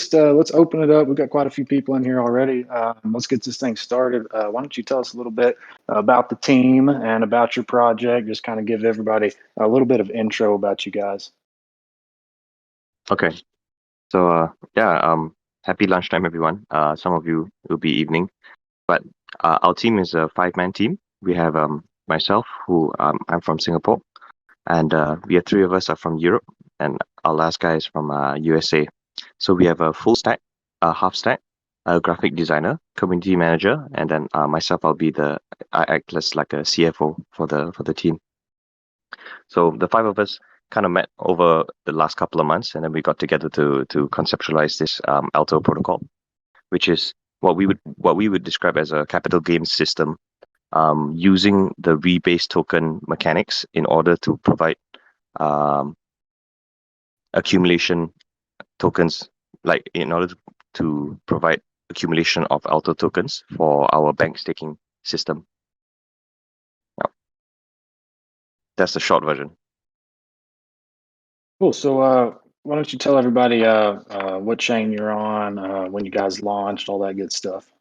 just let's open it up. We've got quite a few people in here already. Let's get this thing started. Why don't you tell us a little bit about the team and about your project? Just kind of give everybody a little bit of intro about you guys. Okay. So happy lunchtime, everyone. Some of you will be evening, but our team is a 5-man team. We have myself, who I'm from Singapore, and we have 3 of us are from Europe, and our last guy is from USA. So we have a full stack, a half stack, a graphic designer, community manager, and then myself. I act as like a CFO for the team. So the 5 of us kind of met over the last couple of months, and then we got together to conceptualize this Aalto protocol, which is what we would describe as a capital gains system, using the rebase token mechanics in order to provide accumulation tokens, like in order to provide accumulation of Aalto tokens for our bank staking system. Yeah. That's the short version. Cool. So why don't you tell everybody what chain you're on, when you guys launched, all that good stuff.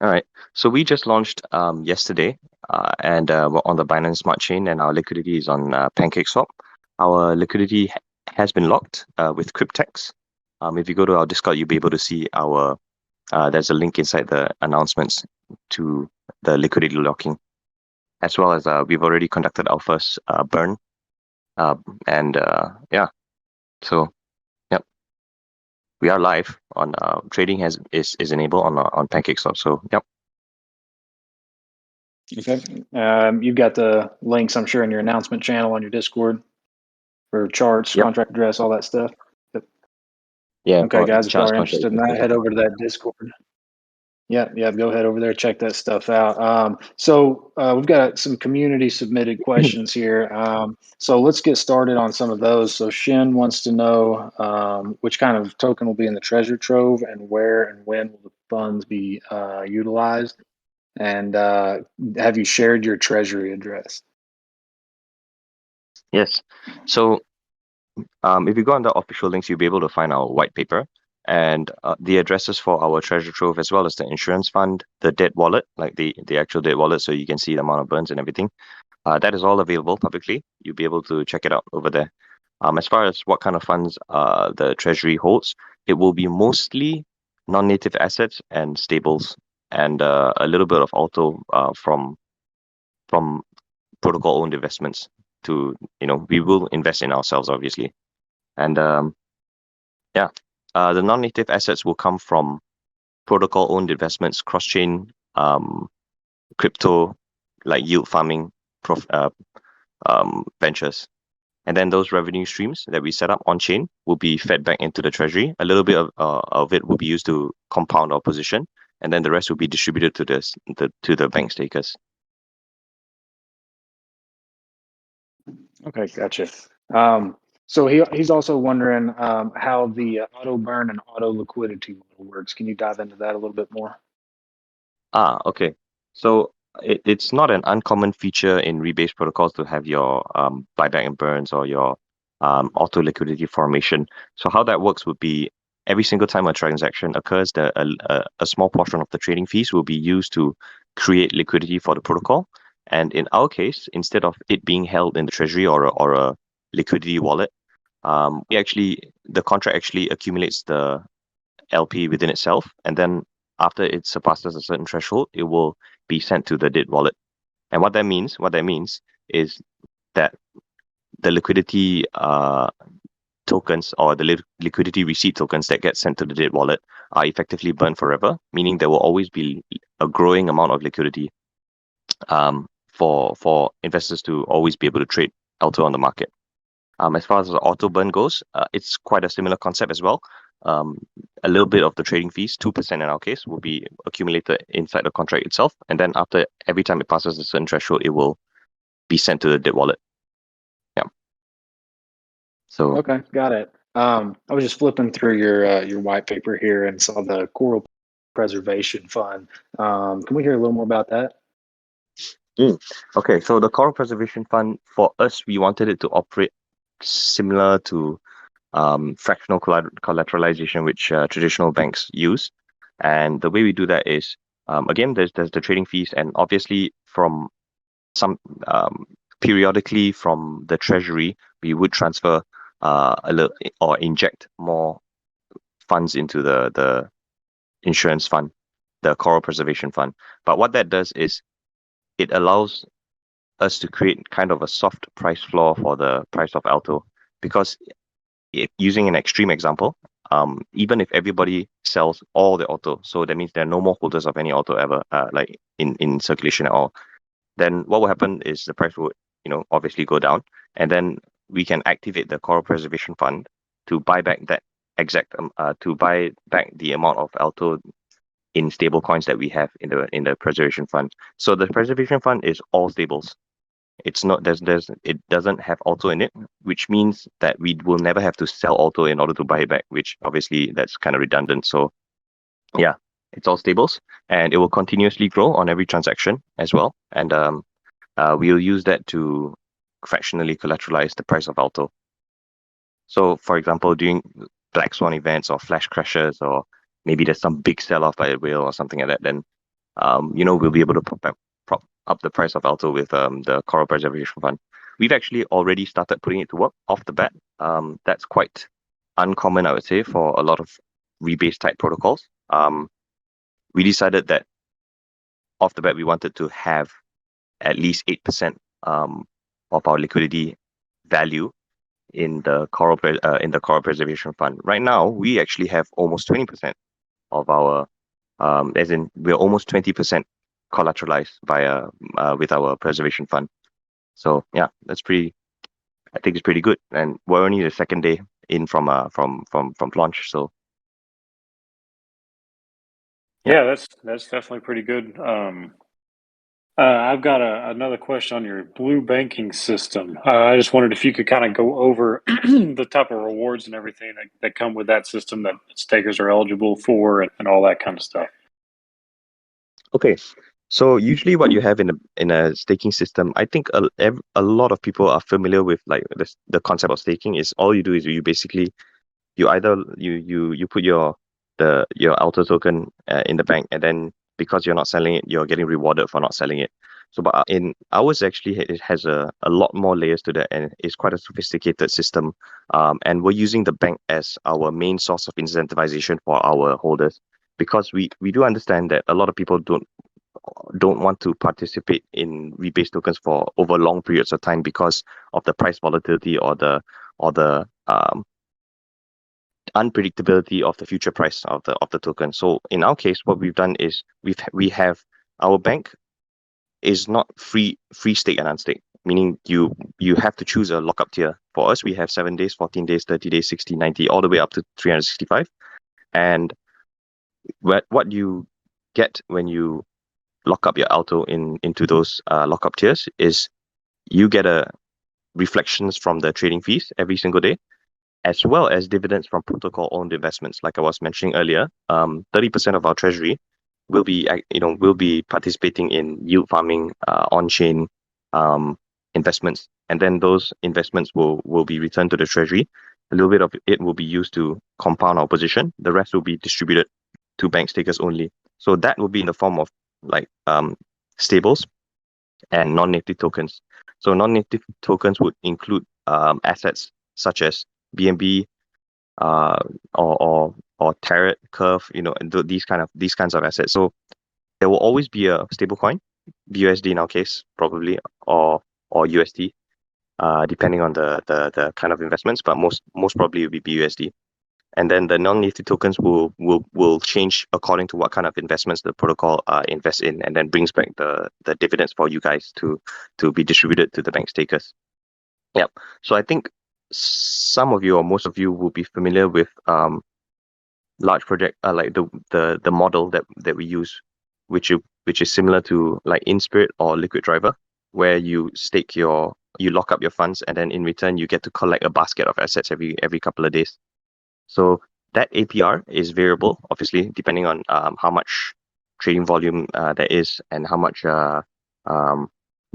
All right. So we just launched yesterday, and we're on the Binance Smart Chain, and our liquidity is on PancakeSwap. Our liquidity has been locked with Cryptex. If you go to our Discord, you'll be able to see our. There's a link inside the announcements to the liquidity locking, as well as we've already conducted our first burn, So, yep, we are live on trading is enabled on PancakeSwap. So, yep. Okay. You've got the links, I'm sure, in your announcement channel on your Discord for charts, Yep. contract address, all that stuff. Yep. Yeah. Okay, guys, if y'all charts, are interested in that, head over to that Discord. Yeah, go ahead over there, check that stuff out. So we've got some community submitted questions here. So let's get started on some of those. So Shin wants to know which kind of token will be in the treasure trove and where and when will the funds be utilized? And have you shared your treasury address? Yes. So if you go on the official links, you'll be able to find our white paper and the addresses for our treasure trove, as well as the insurance fund, the debt wallet, like the actual debt wallet, so you can see the amount of burns and everything. That is all available publicly. You'll be able to check it out over there. As far as what kind of funds the treasury holds, it will be mostly non-native assets and stables, and a little bit of Aalto from protocol-owned investments. We will invest in ourselves, obviously, and the non-native assets will come from protocol-owned investments, cross-chain, crypto, like yield farming ventures. And then those revenue streams that we set up on chain will be fed back into the treasury. A little bit of it will be used to compound our position, and then the rest will be distributed to the bank stakers. Okay, gotcha. So he's also wondering how the auto burn and auto liquidity model works. Can you dive into that a little bit more? Okay. So it's not an uncommon feature in rebase protocols to have your buyback and burns or your auto liquidity formation. So how that works would be every single time a transaction occurs, a small portion of the trading fees will be used to create liquidity for the protocol. And in our case, instead of it being held in the treasury or a liquidity wallet, the contract actually accumulates the LP within itself, and then after it surpasses a certain threshold, it will be sent to the DID wallet. And what that means is that the liquidity tokens or the liquidity receipt tokens that get sent to the DID wallet are effectively burned forever, meaning there will always be a growing amount of liquidity for investors to always be able to trade Aalto on the market. As far as the auto burn goes, it's quite a similar concept as well. A little bit of the trading fees, 2% in our case, will be accumulated inside the contract itself, and then after every time it passes a certain threshold, it will be sent to the DID wallet. Yeah. So okay, got it. I was just flipping through your white paper here and saw the Coral Preservation Fund. Can we hear a little more about that? Okay, so the Coral Preservation Fund, for us, we wanted it to operate similar to fractional collateralization, which traditional banks use. And the way we do that is, again, there's the trading fees, and obviously from some periodically from the treasury, we would transfer a little or inject more funds into the insurance fund, the coral preservation fund. But what that does is it allows us to create kind of a soft price floor for the price of Aalto, because using an extreme example, even if everybody sells all the Aalto, so that means there are no more holders of any Aalto ever, like in circulation at all, then what will happen is the price would, obviously go down, and then we can activate the coral preservation fund to buy back that to buy back the amount of Aalto in stable coins that we have in the preservation fund. So the preservation fund is all stables. It's not it doesn't have Aalto in it, which means that we will never have to sell Aalto in order to buy it back, which obviously that's kind of redundant. So yeah, it's all stables, and it will continuously grow on every transaction as well. And we'll use that to fractionally collateralize the price of Aalto. So for example, during black swan events or flash crashes, or maybe there's some big sell-off by a whale or something like that, then we'll be able to prop up the price of Aalto with the coral preservation fund. We've actually already started putting it to work off the bat. That's quite uncommon, I would say, for a lot of rebase type protocols. We decided that off the bat we wanted to have at least 8% of our liquidity value in the coral preservation fund. Right now, we actually have almost 20% of our, as in we're almost 20% collateralized with our preservation fund. So yeah, I think it's pretty good, and we're only the second day in from launch. So yeah, that's definitely pretty good. I've got another question on your blue banking system. I just wondered if you could kind of go over the type of rewards and everything that come with that system that stakers are eligible for, and all that kind of stuff. okay, so usually what you have in a staking system, I think a lot of people are familiar with like the concept of staking. Is all you do is you basically you put your Aalto token in the bank, and then because you're not selling it, you're getting rewarded for not selling it. So, but in ours actually it has a lot more layers to that, and it's quite a sophisticated system. And we're using the bank as our main source of incentivization for our holders, because we do understand that a lot of people don't want to participate in rebase tokens for over long periods of time because of the price volatility or the unpredictability of the future price of the token. So in our case, what we've done is we have our bank is not free stake and unstake, meaning you have to choose a lockup tier. For us, we have 7 days, 14 days, 30 days, 60, 90, all the way up to 365. And what you get when you lock up your Aalto into those lockup tiers is you get a reflections from the trading fees every single day, as well as dividends from protocol-owned investments. Like I was mentioning earlier, 30% of our treasury will be participating in yield farming on-chain investments, and then those investments will be returned to the treasury. A little bit of it will be used to compound our position. The rest will be distributed to bank stakers only. So that will be in the form of like stables and non-native tokens. So non-native tokens would include assets such as BNB, or Tarot, Curve, and these kinds of assets. So there will always be a stable coin, BUSD in our case, probably, or USD, depending on the kind of investments, but most probably it will be BUSD. And then the non-native tokens will change according to what kind of investments the protocol invests in, and then brings back the dividends for you guys to be distributed to the bank stakers. Yep. So I think some of you or most of you will be familiar with large project like the model that we use, which is similar to like InSpirit or Liquid Driver, where you lock up your funds, and then in return you get to collect a basket of assets every couple of days. So that APR is variable, obviously, depending on how much trading volume there is, and how much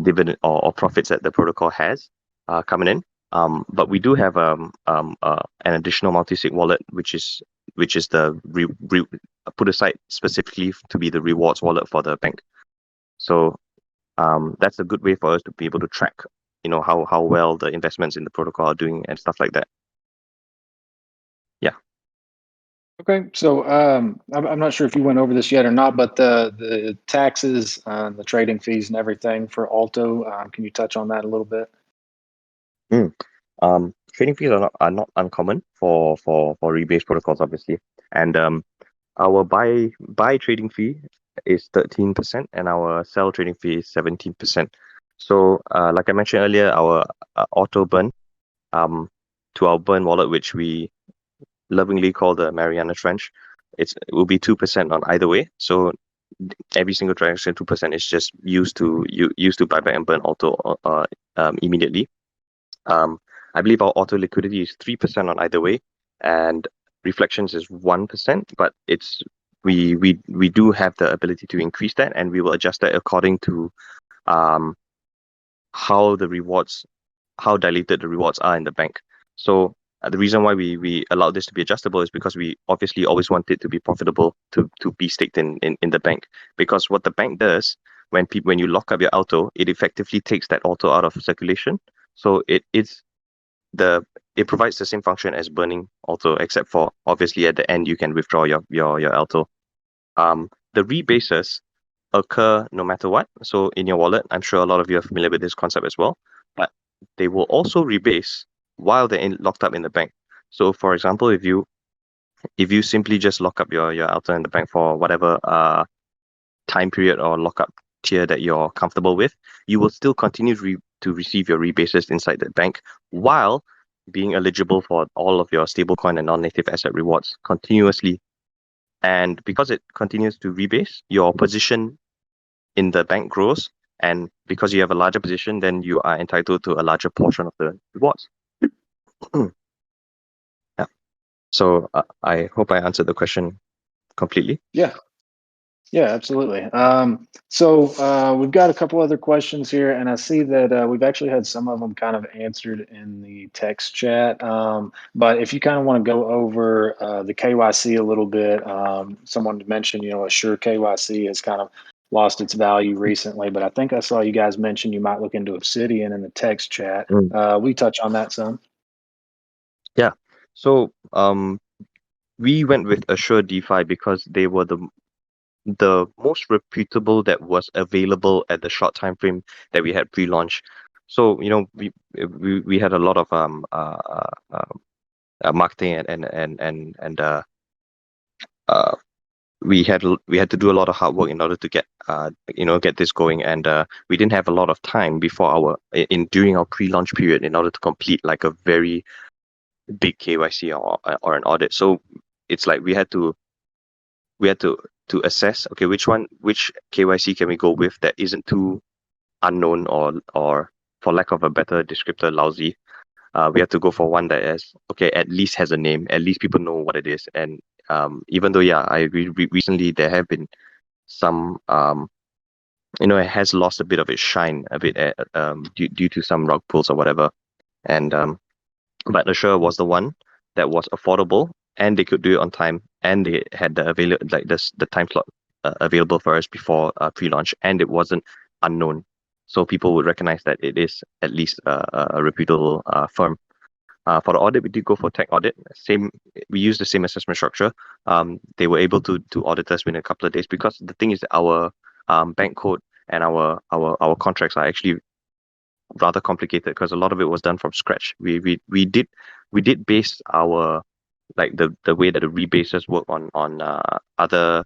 dividend or profits that the protocol has coming in. But we do have an additional multi-sig wallet, which is the put aside specifically to be the rewards wallet for the bank. So that's a good way for us to be able to track, how well the investments in the protocol are doing and stuff like that. Yeah. Okay, so I'm not sure if you went over this yet or not, but the taxes, the trading fees, and everything for Alto. Can you touch on that a little bit? Trading fees are not uncommon for rebase protocols, obviously, and our buy trading fee is 13% and our sell trading fee is 17%. So, like I mentioned earlier, our auto burn to our burn wallet, which we lovingly call the Mariana Trench, it will be 2% on either way. So every single transaction, 2% is just used to buy back and burn auto immediately. I believe our auto liquidity is 3% on either way, and reflections is 1%. But we do have the ability to increase that, and we will adjust that according to how diluted the rewards are in the bank. So the reason why we allow this to be adjustable is because we obviously always want it to be profitable to be staked in the bank. Because what the bank does when you lock up your Aalto, it effectively takes that Aalto out of circulation. So it provides the same function as burning Aalto, except for obviously at the end you can withdraw your Aalto. The rebases occur no matter what. So in your wallet, I'm sure a lot of you are familiar with this concept as well. But they will also rebase while they're locked up in the bank. So for example, if you simply just lock up your Aalto in the bank for whatever time period or lockup tier that you're comfortable with, you will still continue to receive your rebases inside the bank while being eligible for all of your stablecoin and non-native asset rewards continuously. And because it continues to rebase, your position in the bank grows, and because you have a larger position, then you are entitled to a larger portion of the rewards. Yeah. So I hope I answered the question completely. Yeah, absolutely. So we've got a couple other questions here, and I see that we've actually had some of them kind of answered in the text chat. But if you kind of want to go over the KYC a little bit, someone mentioned, Assure KYC has kind of lost its value recently, but I think I saw you guys mention you might look into Obsidian in the text chat. We touch on that some. Yeah. So we went with Assure DeFi because they were the most reputable that was available at the short time frame that we had pre-launch. So we had a lot of marketing and we had to do a lot of hard work in order to get this going, and we didn't have a lot of time during our pre-launch period in order to complete like a very big KYC or an audit. So it's like we had to assess, okay, which KYC can we go with that isn't too unknown or for lack of a better descriptor, lousy. We have to go for one that at least has a name, at least people know what it is. And even though, I agree, recently there have been some, it has lost a bit of its shine a bit due to some rug pulls or whatever. And but Assure was the one that was affordable, and they could do it on time, and they had the time slot available for us before pre-launch, and it wasn't unknown, so people would recognize that it is at least a reputable firm. For the audit, we did go for tech audit. We used the same assessment structure. They were able to audit us within a couple of days, because the thing is that our bank code and our contracts are actually rather complicated, because a lot of it was done from scratch. We did base our the way that the rebases work on other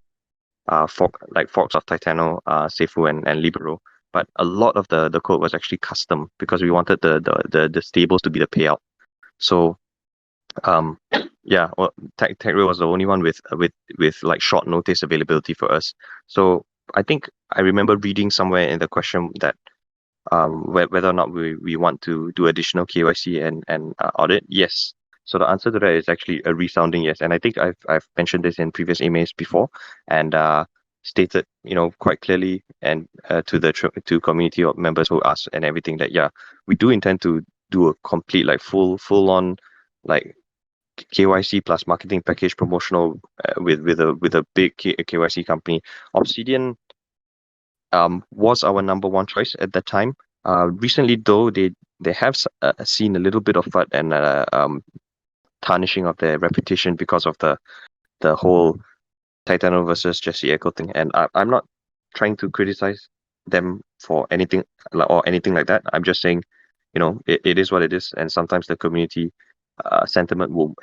forks of Titano, Seifu and Libero, but a lot of the code was actually custom because we wanted the stables to be the payout. So TechRail was the only one with like short notice availability for us. So I think I remember reading somewhere in the question that whether or not we want to do additional KYC and audit. Yes. So the answer to that is actually a resounding yes. And I think I've mentioned this in previous emails before, and stated quite clearly and to community members who asked and everything that we do intend to do a complete like full on like KYC plus marketing package promotional with a big KYC company. Obsidian was our number one choice at that time. Recently though, they have seen a little bit of FUD and tarnishing of their reputation because of the whole Titano versus Jesse Echo thing. And I'm not trying to criticize them for anything or anything like that. I'm just saying, it is what it is, and sometimes the community sentiment will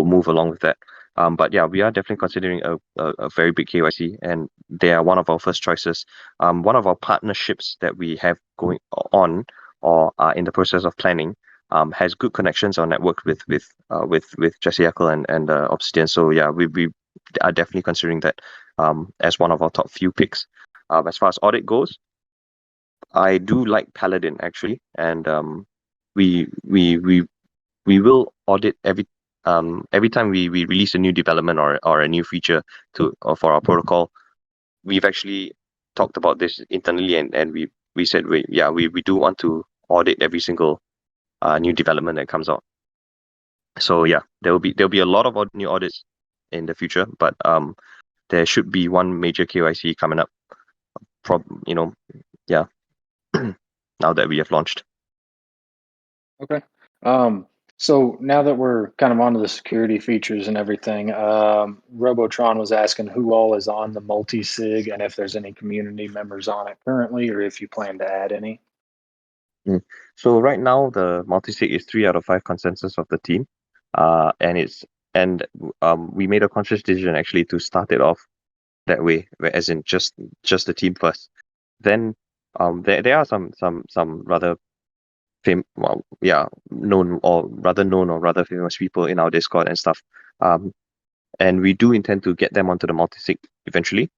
move along with that. But yeah, we are definitely considering a very big KYC, and they are one of our first choices. One of our partnerships that we have going on or are in the process of planning has good connections or network with Jesse Echo and Obsidian. So yeah, we are definitely considering that as one of our top few picks. As far as audit goes, I do like Paladin actually, and we will audit every time we release a new development or a new feature for our protocol. We've actually talked about this internally, and we said we do want to audit every single new development that comes out. So yeah, there'll be a lot of new audits in the future, but there should be one major KYC coming up. Now that we have launched. Okay. So now that we're kind of onto the security features and everything, Robotron was asking who all is on the Multisig and if there's any community members on it currently, or if you plan to add any. So right now the Multisig is 3 out of 5 consensus of the team, and we made a conscious decision actually to start it off that way, as in just the team first. Then there are some rather known or rather famous people in our Discord and stuff. And we do intend to get them onto the Multisig eventually.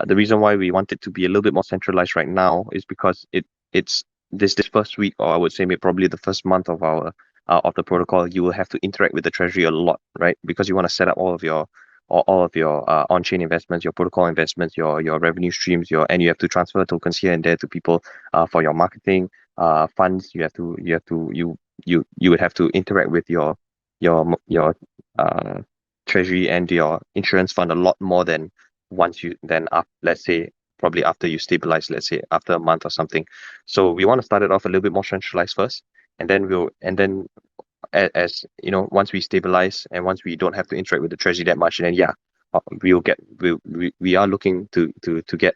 The reason why we want it to be a little bit more centralized right now is because it's this first week, or I would say maybe probably the first month of our of the protocol, you will have to interact with the treasury a lot, right? Because you want to set up all of your on-chain investments, your protocol investments, your revenue streams, and you have to transfer tokens here and there to people for your marketing funds. You would have to interact with your treasury and your insurance fund a lot more than let's say probably after you stabilize, let's say after a month or something. So we want to start it off a little bit more centralized first, and then as you know, once we stabilize and once we don't have to interact with the treasury that much, and then we are looking to get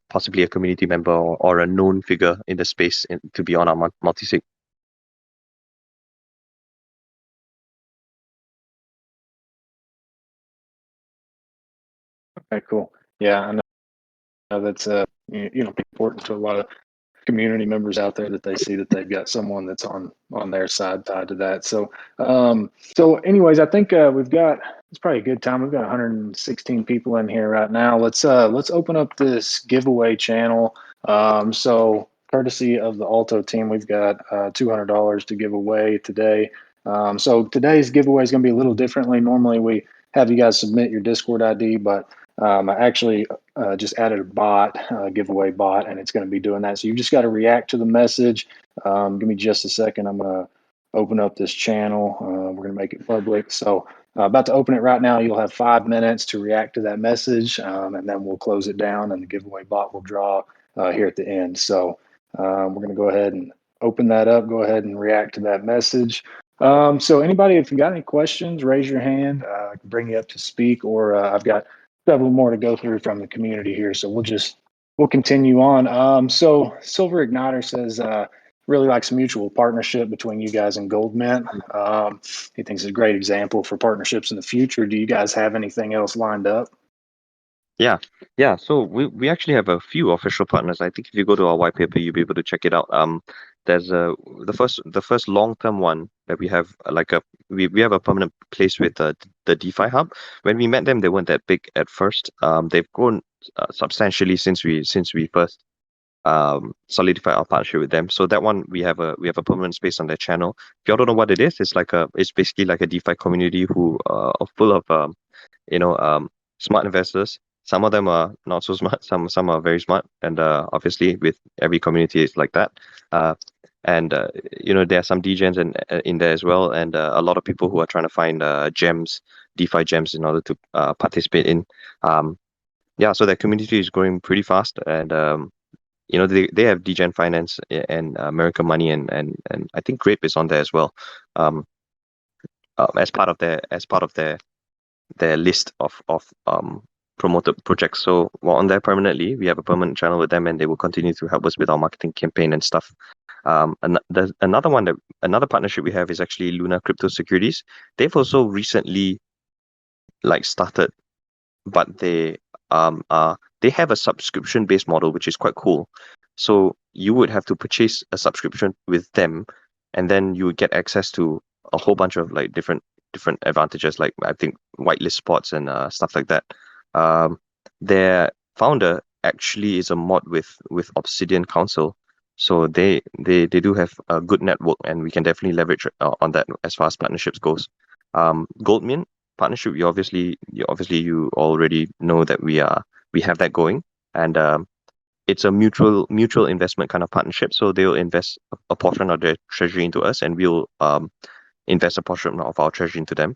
possibly a community member or a known figure in the space to be on our Multisig. Okay, cool. Yeah, I know that's important to a lot of community members out there, that they see that they've got someone that's on their side tied to that. So anyways, I think it's probably a good time. We've got 116 people in here right now. Let's open up this giveaway channel. So courtesy of the Aalto team, we've got $200 to give away today. So today's giveaway is going to be a little differently. Normally we have you guys submit your Discord ID, but I actually just added a giveaway bot, and it's going to be doing that. So you've just got to react to the message. Give me just a second. I'm going to open up this channel. We're going to make it public. So about to open it right now. You'll have 5 minutes to react to that message, and then we'll close it down, and the giveaway bot will draw here at the end. So we're going to go ahead and open that up. Go ahead and react to that message. So anybody, if you got any questions, raise your hand. I can bring you up to speak, or I've got several more to go through from the community here. So we'll continue on. So Silver Igniter says, really likes a mutual partnership between you guys and Goldmint. He thinks it's a great example for partnerships in the future. Do you guys have anything else lined up? Yeah. So we actually have a few official partners. I think if you go to our white paper, you'll be able to check it out. There's the first long-term one that we have, we have a permanent place with the DeFi Hub. When we met them, they weren't that big at first. They've grown substantially since we first solidify our partnership with them. So that one we have a permanent space on their channel. If you don't know what it is, it's basically like a DeFi community who are full of smart investors. Some of them are not so smart, some are very smart, and obviously with every community it's like that. and there are some degens in there as well, and a lot of people who are trying to find gems, DeFi gems, in order to participate in. So that community is growing pretty fast, and they have degen finance and American Money, and I think Grape is on there as well, as part of their list of promoted projects. So we're on there permanently. We have a permanent channel with them, and they will continue to help us with our marketing campaign and stuff. There's another partnership we have is actually Luna Crypto Securities. They've also recently started, but they have a subscription based model, which is quite cool. So you would have to purchase a subscription with them, and then you would get access to a whole bunch of different advantages, like I think whitelist spots and stuff like that. Their founder actually is a mod with Obsidian Council, so they do have a good network, and we can definitely leverage on that as far as partnerships goes. Goldmint partnership, you already know that we have that going, and it's a mutual investment kind of partnership. So they'll invest a portion of their treasury into us, and we'll invest a portion of our treasury into them.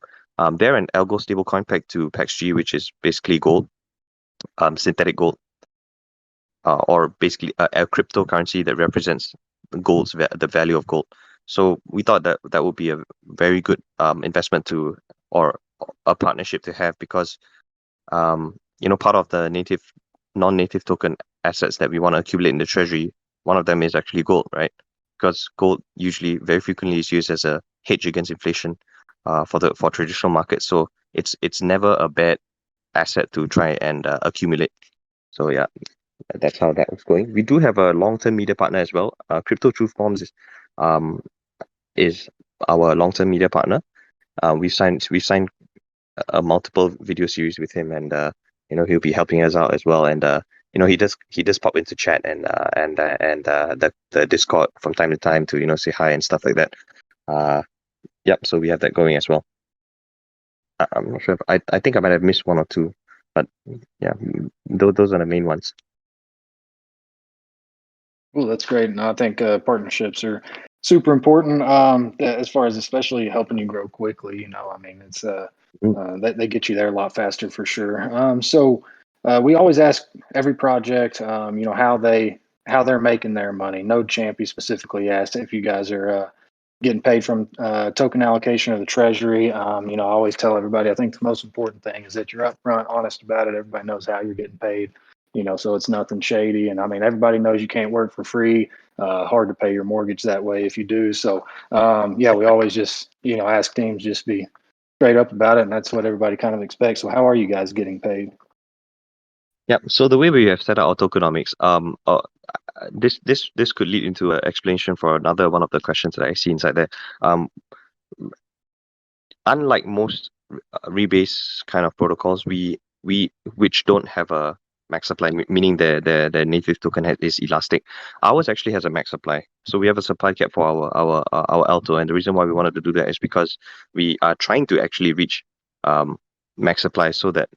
They're an algo stablecoin pegged to PaxG, which is basically gold, synthetic gold, or basically a cryptocurrency that represents the value of gold. So we thought that would be a very good investment or a partnership to have, because part of the non-native token assets that we want to accumulate in the treasury, one of them is actually gold, right? Because gold usually very frequently is used as a hedge against inflation for traditional markets. So it's never a bad asset to try and accumulate. So yeah, that's how that was going. We do have a long-term media partner as well. Crypto Truth Bombs is our long-term media partner. We signed a multiple video series with him, and he'll be helping us out as well. And he does pop into chat and the Discord from time to time to say hi and stuff like that. Yep. So we have that going as well. I'm not sure if I think I might have missed one or two, but yeah, those are the main ones. Well, that's great. And I think partnerships are super important, as far as especially helping you grow quickly. I mean, it's they get you there a lot faster for sure. So we always ask every project, how they're making their money. Node Champy specifically asked if you guys are getting paid from token allocation of the treasury. I always tell everybody, I think the most important thing is that you're upfront, honest about it. Everybody knows how you're getting paid. So it's nothing shady. And I mean, everybody knows you can't work for free. Hard to pay your mortgage that way if you do. So we always just, ask teams just be straight up about it. And that's what everybody kind of expects. So how are you guys getting paid? Yeah. So the way we have set up our tokenomics, this could lead into an explanation for another one of the questions that I see inside there. Unlike most rebase kind of protocols, which don't have a max supply, meaning the native token is elastic. Ours actually has a max supply, so we have a supply cap for our Aalto, and the reason why we wanted to do that is because we are trying to actually reach max supply, so that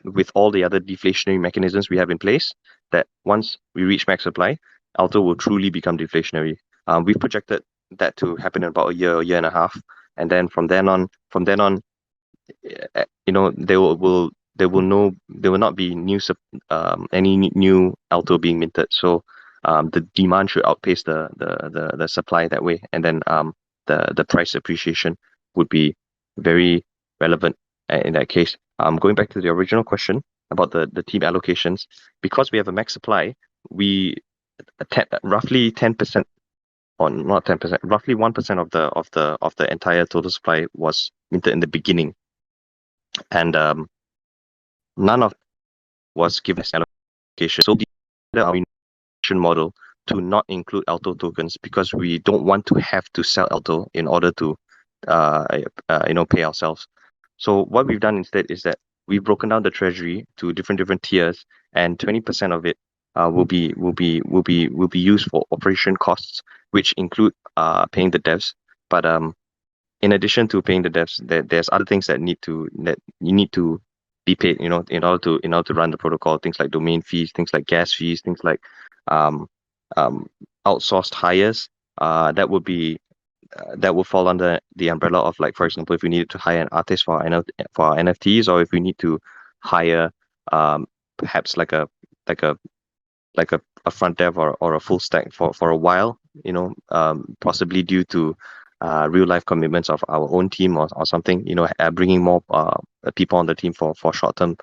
with all the other deflationary mechanisms we have in place, that once we reach max supply, Aalto will truly become deflationary. We've projected that to happen in about a year and a half, and then from then on, there will not be any new Aalto being minted. So the demand should outpace the supply that way, and then the price appreciation would be very relevant in that case. Going back to the original question about the team allocations, because we have a max supply, we roughly 10%, or not 10%, roughly 1% of the entire total supply was minted in the beginning, and none of was given as allocation. So the allocation model to not include Aalto tokens, because we don't want to have to sell Aalto in order to pay ourselves. So what we've done instead is that we've broken down the treasury to different tiers, and 20% of it will be used for operation costs, which include paying the devs. But in addition to paying the devs, there's other things that you need to be paid, in order to run the protocol. Things like domain fees, things like gas fees, things like outsourced hires, that would be that would fall under the umbrella of, like, for example, if we needed to hire an artist for our NFTs, or if we need to hire perhaps like a a front dev or a full stack for a while, possibly due to real life commitments of our own team or something, bringing more people on the team for short term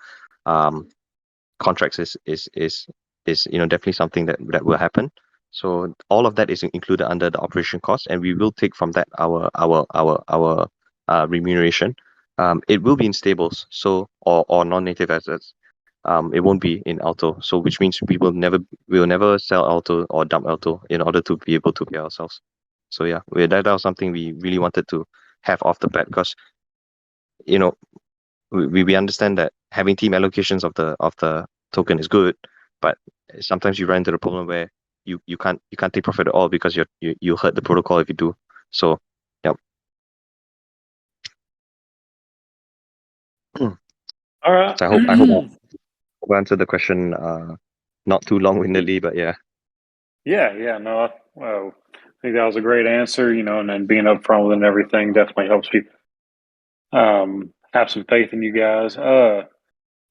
contracts is definitely something that will happen. So all of that is included under the operation cost, and we will take from that our remuneration. It will be in stables, so or non-native assets. It won't be in Aalto, so which means we will never sell Aalto or dump Aalto in order to be able to pay ourselves. So yeah, that was something we really wanted to have off the bat, because we understand that having team allocations of the token is good, but sometimes you run into the problem where you can't take profit at all because you hurt the protocol if you do. So yeah. All right. So I hope I answered the question not too long-windedly, but yeah. Yeah, no, I think that was a great answer, and then being upfront with it and everything definitely helps people have some faith in you guys.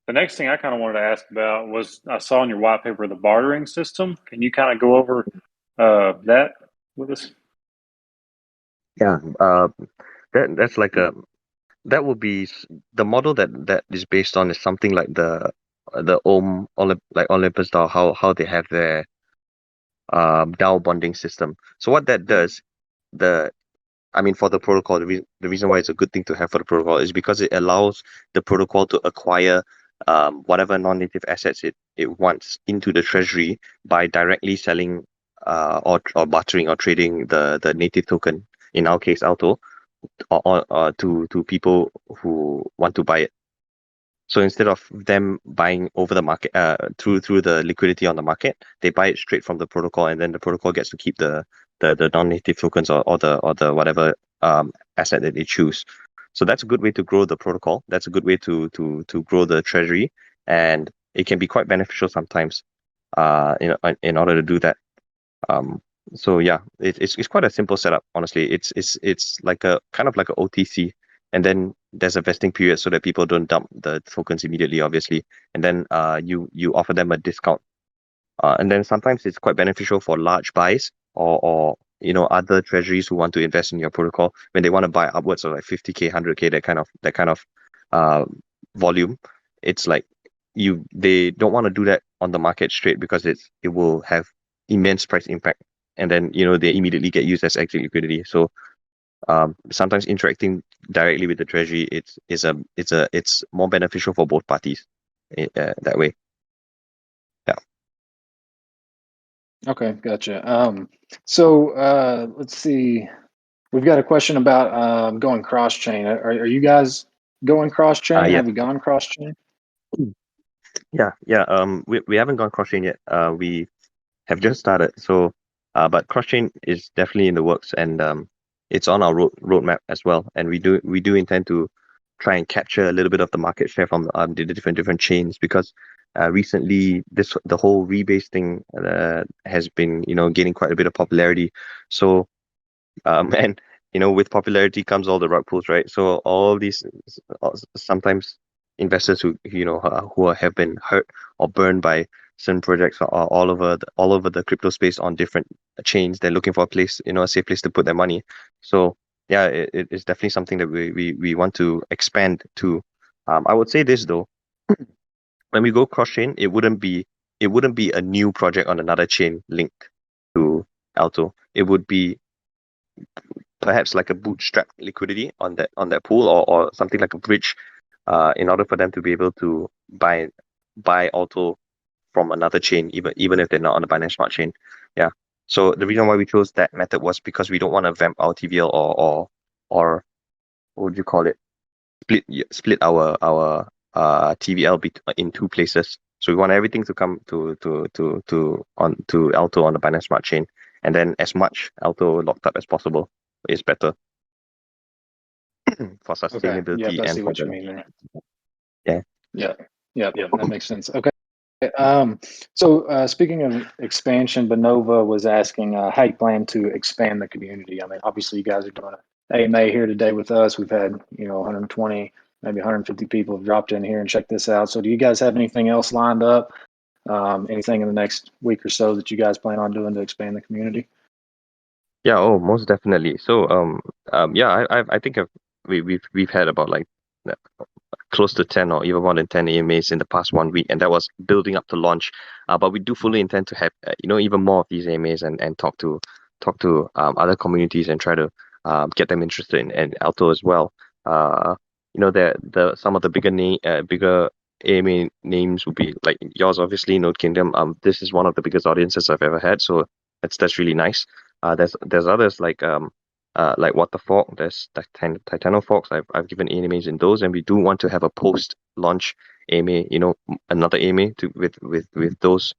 The next thing I kind of wanted to ask about was, I saw in your white paper the bartering system. Can you kind of go over that with us? Yeah, that's like that would be the model that is based on is something like the like Olympus DAO, how they have their DAO bonding system. So what that does, for the protocol, the reason why it's a good thing to have for the protocol is because it allows the protocol to acquire whatever non-native assets it wants into the treasury by directly selling or bartering or trading the native token, in our case Aalto, or to people who want to buy it. So instead of them buying over the market through the liquidity on the market, they buy it straight from the protocol, and then the protocol gets to keep the non-native tokens or the whatever asset that they choose. So that's a good way to grow the protocol. That's a good way to grow the treasury, and it can be quite beneficial sometimes in order to do that. So yeah, it's quite a simple setup, honestly. It's like a kind of like a OTC, and then there's a vesting period so that people don't dump the tokens immediately, obviously, and then you offer them a discount, and then sometimes it's quite beneficial for large buys or other treasuries who want to invest in your protocol when they want to buy upwards of like 50K, 100K, that kind of uh volume. It's like they don't want to do that on the market straight because it will have immense price impact, and then they immediately get used as exit liquidity. So sometimes interacting directly with the treasury, it's more beneficial for both parties that way. Yeah. Okay, gotcha. So let's see. We've got a question about going cross chain. Are you guys going cross chain? Yeah. Have you gone cross chain? Yeah. We haven't gone cross-chain yet. We have just started. So, but cross-chain is definitely in the works, and it's on our roadmap as well. And we do intend to try and capture a little bit of the market share from the different chains, because recently the whole rebase thing has been gaining quite a bit of popularity. So and with popularity comes all the rug pulls, right? So all these sometimes investors who have been hurt or burned by certain projects are all over the crypto space on different chains. They're looking for a place, a safe place to put their money. So yeah, it's definitely something that we want to expand to. I would say this though, when we go cross chain, it wouldn't be a new project on another chain linked to Aalto. It would be perhaps like a bootstrap liquidity on that pool, or something like a bridge, in order for them to be able to buy Aalto from another chain, even if they're not on the Binance Smart Chain. Yeah. So the reason why we chose that method was because we don't want to vamp our TVL or what would you call it? Split our TVL in two places. So we want everything to come to Aalto on the Binance Smart Chain, and then as much Aalto locked up as possible is better for Okay. Yep, sustainability I and see for what you the mean there. yeah. Yep. That makes sense. Okay. Speaking of expansion, Benova was asking how you plan to expand the community. I mean, obviously, you guys are doing an AMA here today with us. We've had 120, maybe 150 people have dropped in here and checked this out. So, do you guys have anything else lined up? Anything in the next week or so that you guys plan on doing to expand the community? Yeah, oh, most definitely. So, yeah, I think we've had about like uh, close to 10 or even more than 10 AMAs in the past 1 week, and that was building up to launch. But we do fully intend to have even more of these AMAs and talk to other communities and try to get them interested in Aalto as well. The some of the bigger AMA names would be like yours, obviously, Node Kingdom. This is one of the biggest audiences I've ever had, so that's really nice. There's others like What the Fork. There's Titano Forks. I've given AMAs in those, and we do want to have a post-launch AMA, another AMA with those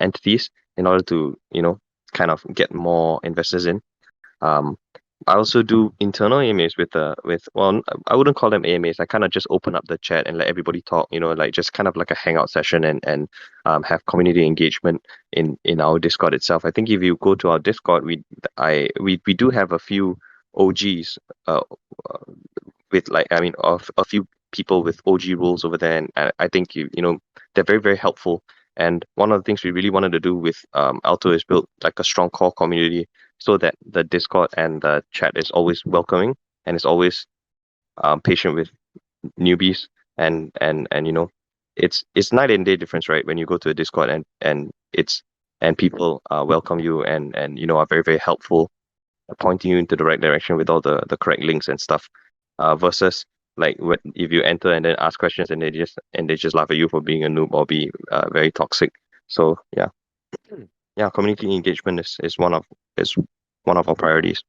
entities in order to kind of get more investors in. Um, I also do internal AMAs well, I wouldn't call them AMAs. I kind of just open up the chat and let everybody talk, like just kind of like a hangout session and have community engagement in our Discord itself. I think if you go to our Discord, we do have a few OGs uh, with of a few people with OG rules over there, and I think they're very, very helpful. And one of the things we really wanted to do with Aalto is build like a strong core community so that the Discord and the chat is always welcoming and is always patient with newbies and it's night and day difference, right? When you go to a Discord and people welcome you and are very, very helpful, pointing you into the right direction with all the correct links and stuff, versus like if you enter and then ask questions and they just laugh at you for being a noob or be very toxic. So yeah. Yeah, community engagement is one of our priorities.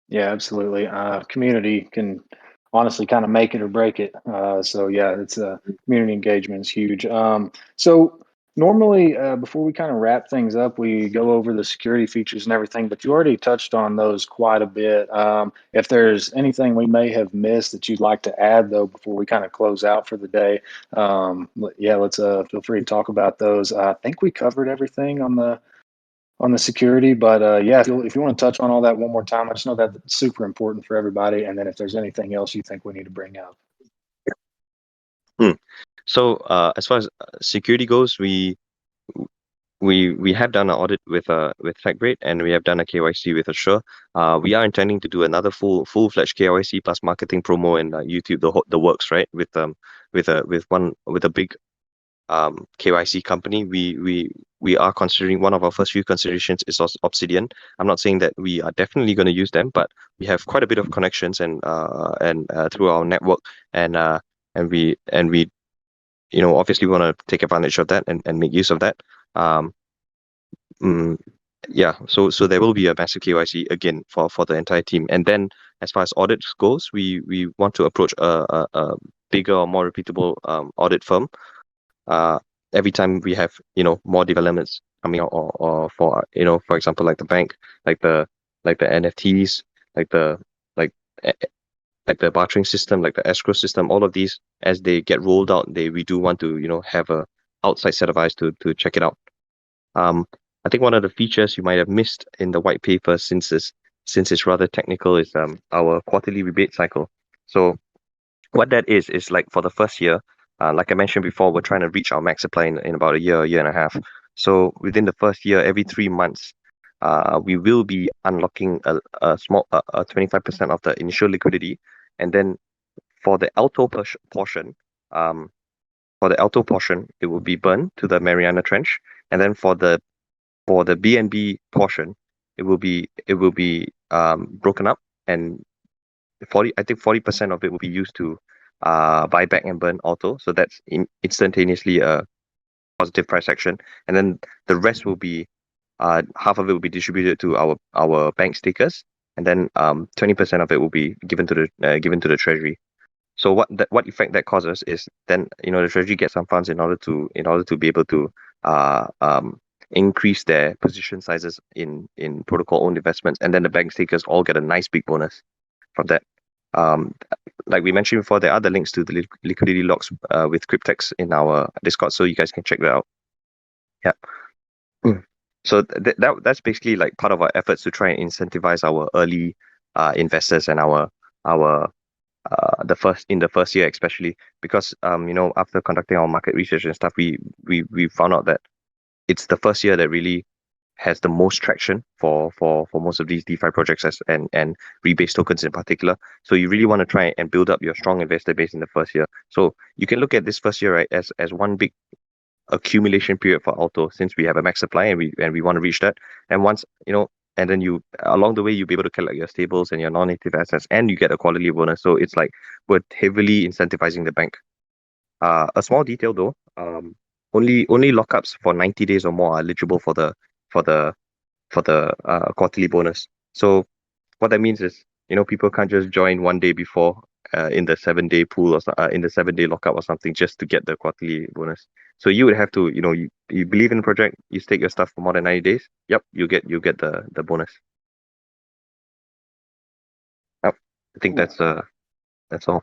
Yeah, absolutely. Community can honestly kind of make it or break it. So yeah, it's community engagement is huge. So normally, before we kind of wrap things up, we go over the security features and everything. But you already touched on those quite a bit. If there's anything we may have missed that you'd like to add, though, before we kind of close out for the day, yeah, let's feel free to talk about those. I think we covered everything on the security. But yeah, if you want to touch on all that one more time, I just know that it's super important for everybody. And then if there's anything else you think we need to bring up. Hmm. So as far as security goes, we have done an audit with FactBrate, and we have done a KYC with Assure. We are intending to do another full-fledged KYC plus marketing promo and YouTube the works, right? With a big KYC company. We are considering, one of our first few considerations is Obsidian. I'm not saying that we are definitely going to use them, but we have quite a bit of connections and through our network, and we obviously want to take advantage of that and make use of that. Um, mm, yeah, so there will be a massive KYC again for the entire team, and then as far as audits goes, we want to approach a bigger or more reputable audit firm every time we have more developments coming out, or for example, like the bank, like the NFTs, like the like eh, like the bartering system, like the escrow system. All of these, as they get rolled out, we do want to have a outside set of eyes to check it out. I think one of the features you might have missed in the white paper, since it's rather technical, is our quarterly rebate cycle. So what that is like for the first year, like I mentioned before, we're trying to reach our max supply in about a year and a half. So within the first year, every 3 months, we will be unlocking a small 25% of the initial liquidity, and then for the Aalto portion, it will be burned to the Mariana Trench, and then for the BNB portion, it will be broken up, and 40% of it will be used to buy back and burn Aalto. So that's instantaneously a positive price action, and then the rest will be half of it will be distributed to our bank stickers, and then 20% of it will be given to the treasury. So what effect that causes is then the treasury gets some funds in order to be able to uh, um, increase their position sizes in protocol owned investments, and then the bank stickers all get a nice big bonus from that. Um, like we mentioned before, there are the links to the liquidity logs with Cryptex in our Discord, so you guys can check that out. Yeah. So that's basically like part of our efforts to try and incentivize our early investors and our the first year, especially because after conducting our market research and stuff, we found out that it's the first year that really has the most traction for most of these DeFi projects and rebase tokens in particular. So you really want to try and build up your strong investor base in the first year. So you can look at this first year, right, as one big accumulation period for Aalto, since we have a max supply and we want to reach that. And once and then you along the way you'll be able to collect your stables and your non-native assets, and you get a quality bonus. So it's like we're heavily incentivizing the bank. A small detail though, only lockups for 90 days or more are eligible for the for the quarterly bonus. So what that means is, people can't just join one day before in the 7-day pool or in the 7-day lockup or something just to get the quarterly bonus. So you would have to, you believe in the project, you stake your stuff for more than 90 days. Yep, you get the bonus. Yep, I think that's all.